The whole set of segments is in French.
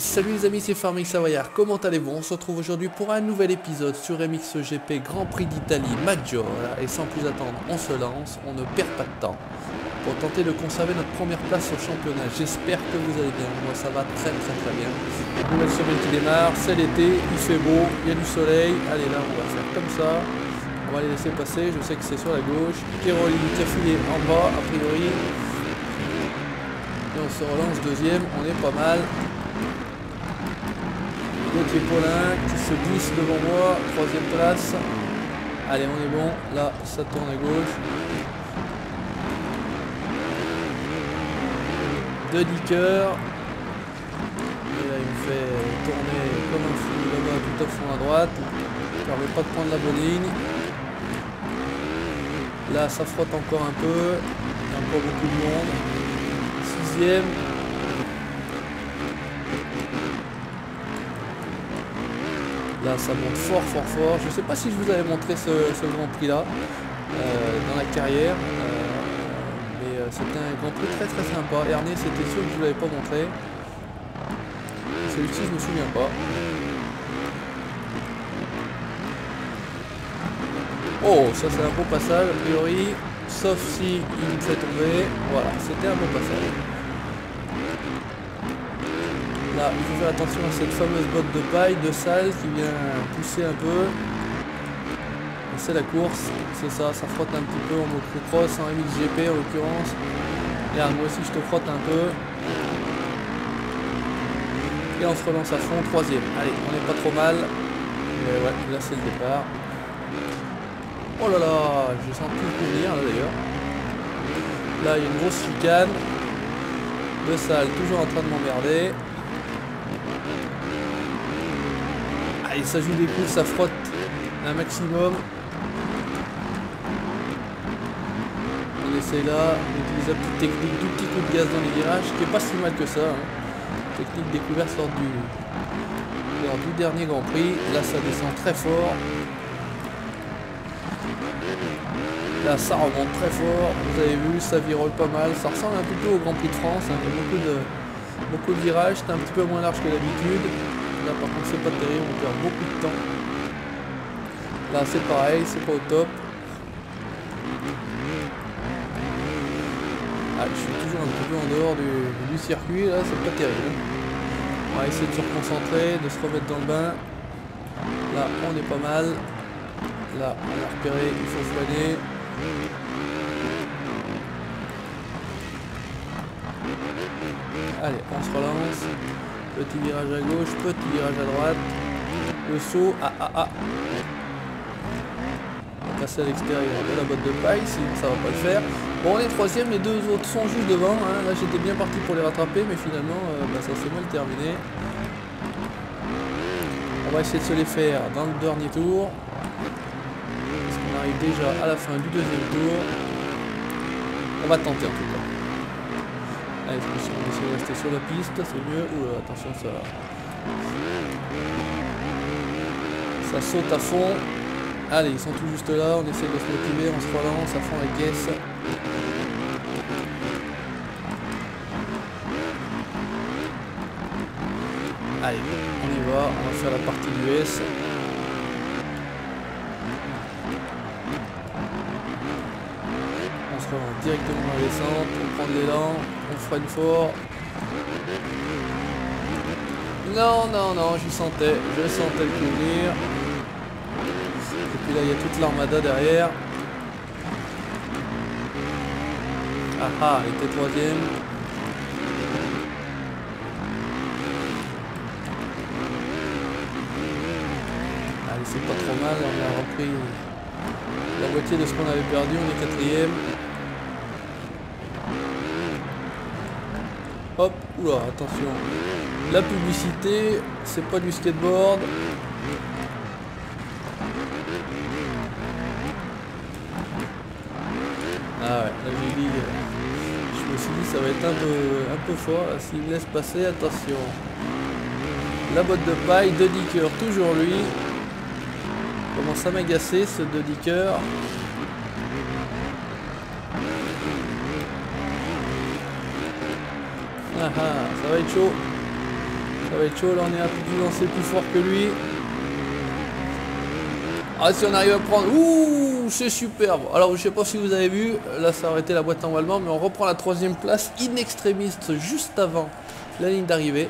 Salut les amis, c'est Farming Savoyard, comment allez-vous? On se retrouve aujourd'hui pour un nouvel épisode sur MXGP Grand Prix d'Italie Maggiore. Et sans plus attendre, on se lance, on ne perd pas de temps pour tenter de conserver notre première place au championnat. J'espère que vous allez bien, moi ça va très bien. Nouvelle semaine qui démarre, c'est l'été, il fait beau, il y a du soleil. Allez là, on va faire comme ça, on va les laisser passer, je sais que c'est sur la gauche. Keroli qui a filé en bas a priori. Et on se relance deuxième, on est pas mal. Gauthier Paulin qui se glisse devant moi, troisième place. Allez, on est bon, là ça tourne à gauche. De Dicker. Et là il me fait tourner comme un fou là-bas tout à fond à droite. Ça ne permet pas de prendre la bonne ligne. Là ça frotte encore un peu. Il y a encore beaucoup de monde. Sixième. Là ça monte fort. Je sais pas si je vous avais montré ce Grand Prix là dans la carrière, mais c'était un Grand Prix très sympa. Ernée c'était sûr que je vous l'avais pas montré. Celui-ci je me souviens pas. Oh, ça c'est un beau passage a priori, sauf si il me fait tomber. Voilà, c'était un beau passage. Là, il faut faire attention à cette fameuse botte de paille de salle qui vient pousser un peu. C'est la course, c'est ça, ça frotte un petit peu en motocross, en MXGP en l'occurrence. Regarde, moi aussi je te frotte un peu. Et on se relance à fond, troisième. Allez, on n'est pas trop mal. Mais ouais, là c'est le départ. Oh là là, je sens plus le venir là d'ailleurs. Là il y a une grosse chicane. De salle, toujours en train de m'emmerder. Allez, ça joue des coups, ça frotte un maximum. On essaye là d'utiliser la petite technique du petit coup de gaz dans les virages, qui est pas si mal que ça. Hein. Technique découverte lors du dernier Grand Prix. Là ça descend très fort. Là ça remonte très fort. Vous avez vu, ça virole pas mal. Ça ressemble un petit peu au Grand Prix de France. Hein. Il y a beaucoup de virages. C'est un petit peu moins large que d'habitude. Là par contre c'est pas terrible, on perd beaucoup de temps. Là c'est pareil, c'est pas au top. Ah, je suis toujours un petit peu en dehors du circuit, là c'est pas terrible. On va essayer de se reconcentrer, de se remettre dans le bain. Là on est pas mal. Là on a repéré, il faut freiner. Allez, on se relance. Petit virage à gauche, petit virage à droite. Le saut, on va passer à l'extérieur de la botte de paille, sinon ça va pas le faire. Bon, on est troisième, les deux autres sont juste devant. Hein. Là j'étais bien parti pour les rattraper, mais finalement ça s'est mal terminé. On va essayer de se les faire dans le dernier tour. Parce qu'on arrive déjà à la fin du deuxième tour. On va tenter en tout cas. Allez, on essaie de rester sur la piste, c'est mieux. Oula, attention, ça saute à fond. Allez, ils sont tout juste là, on essaie de se motiver, on se relance à fond la caisse. Allez, on y va, on va faire la partie du S. On se relance directement dans la descente, on prend de l'élan, on freine fort. Non, je sentais le coup venir. Et puis là il y a toute l'armada derrière. Ah, elle était troisième. Allez, c'est pas trop mal, on a repris la moitié de ce qu'on avait perdu, on est quatrième. Hop, oula, attention. La publicité, c'est pas du skateboard. Ah ouais, là j'ai dit, je me suis dit ça va être un peu fort. S'il me laisse passer, attention. La botte de paille, de Dicker, toujours lui. Commence à m'agacer ce de Dicker. Ça va être chaud. Ça va être chaud, là on est un peu plus lancé, plus fort que lui. Ah, si on arrive à prendre... Ouh, c'est superbe. Alors je sais pas si vous avez vu, là ça aurait été la boîte d'emballement, mais on reprend la 3e place in extremis juste avant la ligne d'arrivée.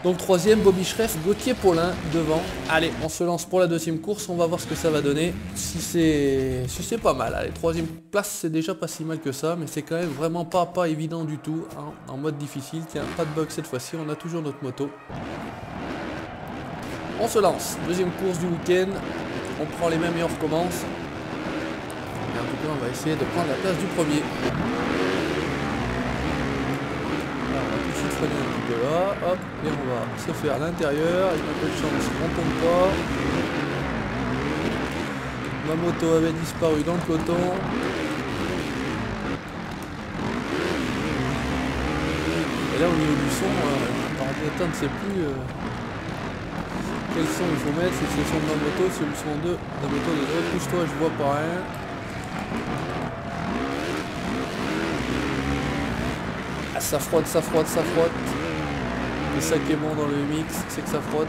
Donc 3e, Bobby Schreff, Gauthier Paulin devant. Allez, on se lance pour la 2e course, on va voir ce que ça va donner. Si c'est pas mal, allez, 3e place c'est déjà pas si mal que ça, mais c'est quand même vraiment pas évident du tout, hein, en mode difficile. Tiens, pas de bug cette fois-ci, on a toujours notre moto. On se lance, 2e course du week-end, on prend les mêmes et on recommence. Et en tout cas, on va essayer de prendre la place du premier. Alors, on va tout de suite freiner un petit peu là, hop, et on va se faire à l'intérieur, avec un peu de chance, on tombe pas. Ma moto avait disparu dans le peloton. Et là, au niveau du son, l'ordinateur ne sait plus... quel son il faut mettre, si c'est le son de ma moto, c'est le son de la moto de l'autre. Pousse-toi, je vois pas rien. Ah, ça frotte, ça frotte, ça frotte. Et ça qui est bon dans le mix, c'est que ça frotte.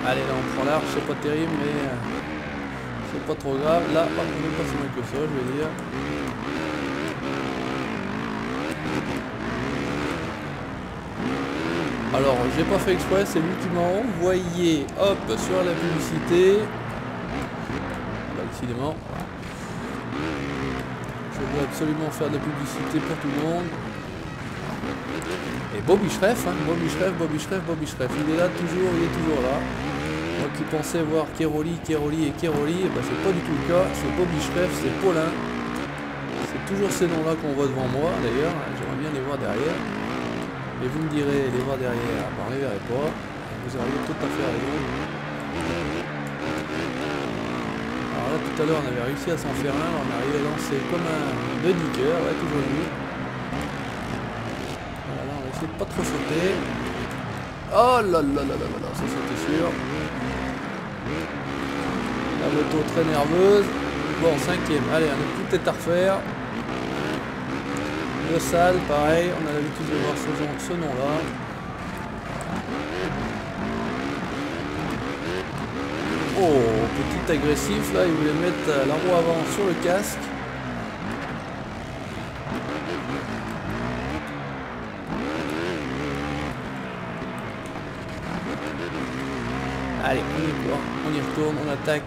Allez, là on prend l'arche, c'est pas terrible, mais c'est pas trop grave. Là, par contre, même pas si mal que ça, je vais dire. Alors, j'ai pas fait exprès, c'est lui qui m'a envoyé, hop, sur la publicité. Bah, décidément. Je veux absolument faire de la publicité pour tout le monde. Et Bobby Schreff, hein, Bobby Schreff. Il est là toujours, il est toujours là. Moi qui pensais voir Keroli, et ben c'est pas du tout le cas. C'est Bobby Schreff, c'est Paulin. C'est toujours ces noms-là qu'on voit devant moi, d'ailleurs. J'aimerais bien les voir derrière. Et vous me direz, les voir derrière, ben on les verrait pas. Vous auriez tout à fait raison. Alors là, tout à l'heure, on avait réussi à s'en faire un. On est arrivé à lancer comme un dediqueur, ouais, toujours lui. Voilà, là, on va essayer de pas trop sauter. Oh là là là là là, ça c'était sûr. La moto très nerveuse. Bon, 5e. Allez, on a plus peut-être à refaire. Le sale, pareil, on a l'habitude de voir ce nom-là. Oh, petit agressif, là, il voulait mettre la roue avant sur le casque. Allez, on y retourne, on attaque.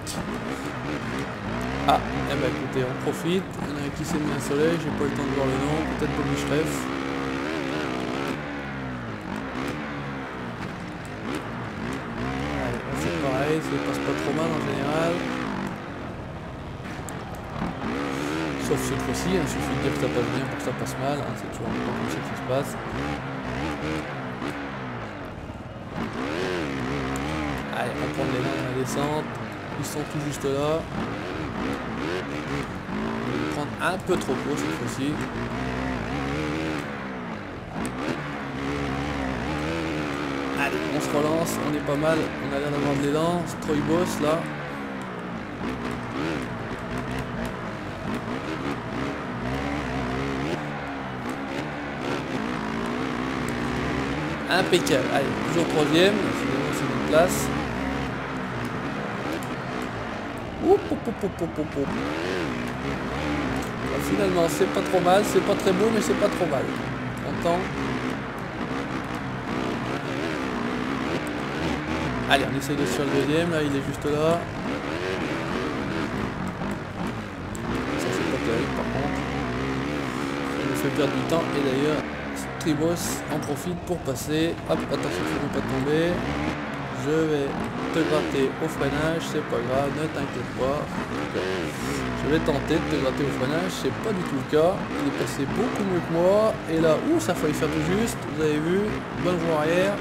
Ah, eh ben écoutez, on profite. Il y en a un qui s'est mis un soleil, j'ai pas eu le temps de voir le nom, peut-être Bobby Schreff. Allez, c'est pareil, ça passe pas trop mal en général. Sauf cette fois-ci, il suffit de dire que ça passe bien pour que ça passe mal, hein, c'est toujours un peu comme ça que ça se passe. Allez, on va prendre les mains à la descente, ils sont tout juste là. Un peu trop court cette fois-ci. Allez, on se relance, on est pas mal, on a l'air d'avoir de l'élan. Stroy Boss là. Impeccable. Allez, toujours 3e, c'est une place. Finalement, c'est pas trop mal, c'est pas très beau, mais c'est pas trop mal. Content. Allez, on essaye de se faire le 2e, là, il est juste là. Ça, c'est pas terrible, par contre. Ça nous fait perdre du temps, et d'ailleurs, Tribos en profite pour passer. Hop, attention, il ne faut pas tomber. Je vais te gratter au freinage, c'est pas grave, ne t'inquiète pas. Je vais tenter de te gratter au freinage, c'est pas du tout le cas. Il est passé beaucoup mieux que moi. Et là, ouh, ça a failli faire tout juste. Vous avez vu, bonne roue arrière.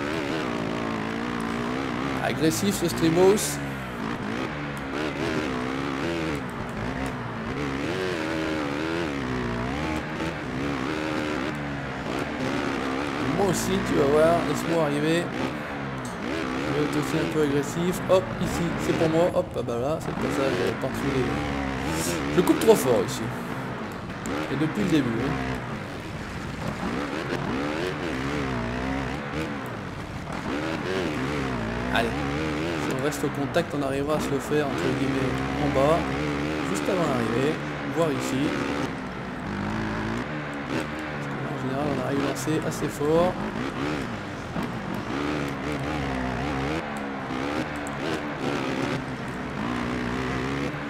Agressif ce Stribos. Moi aussi, tu vas voir, laisse-moi arriver. Je vais être aussi un peu agressif. Hop, ici, c'est pour moi. Hop, ah bah là, c'est le passage par-dessus les... Je coupe trop fort ici. Et depuis le début. Hein. Allez, si on reste au contact, on arrivera à se le faire entre guillemets en bas, juste avant l'arrivée, voire ici. En général, on arrive à lancer assez fort.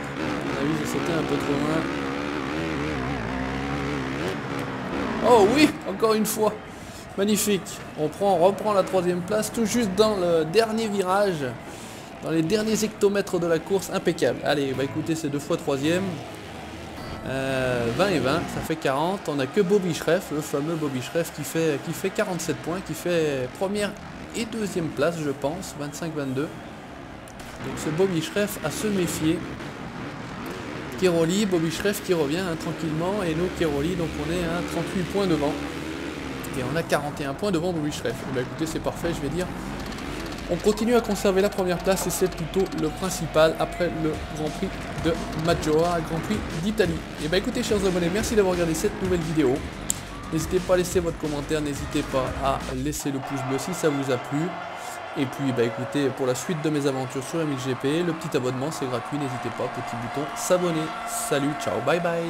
À mon avis, j'ai sauté un peu trop loin. Oh oui, encore une fois. Magnifique. On reprend la 3e place tout juste dans le dernier virage. Dans les derniers hectomètres de la course. Impeccable. Allez, bah écoutez, c'est 2 fois 3e. 20 et 20, ça fait 40. On n'a que Bobby Schreff, le fameux Bobby Schreff qui fait 47 points, qui fait 1re et 2e place, je pense. 25-22. Donc ce Bobby Schreff à se méfier. Keroli, Bobby Schreff qui revient hein, tranquillement. Et nous, Keroli, donc on est à 38 points devant. Et on a 41 points devant Bobby Schreff. Bah écoutez, c'est parfait, je vais dire. On continue à conserver la 1re place et c'est plutôt le principal après le Grand Prix de Maggiora, Grand Prix d'Italie. Et bah écoutez, chers abonnés, merci d'avoir regardé cette nouvelle vidéo. N'hésitez pas à laisser votre commentaire, n'hésitez pas à laisser le pouce bleu si ça vous a plu. Et puis bah écoutez, pour la suite de mes aventures sur MXGP, le petit abonnement c'est gratuit, n'hésitez pas, petit bouton s'abonner. Salut, ciao, bye bye.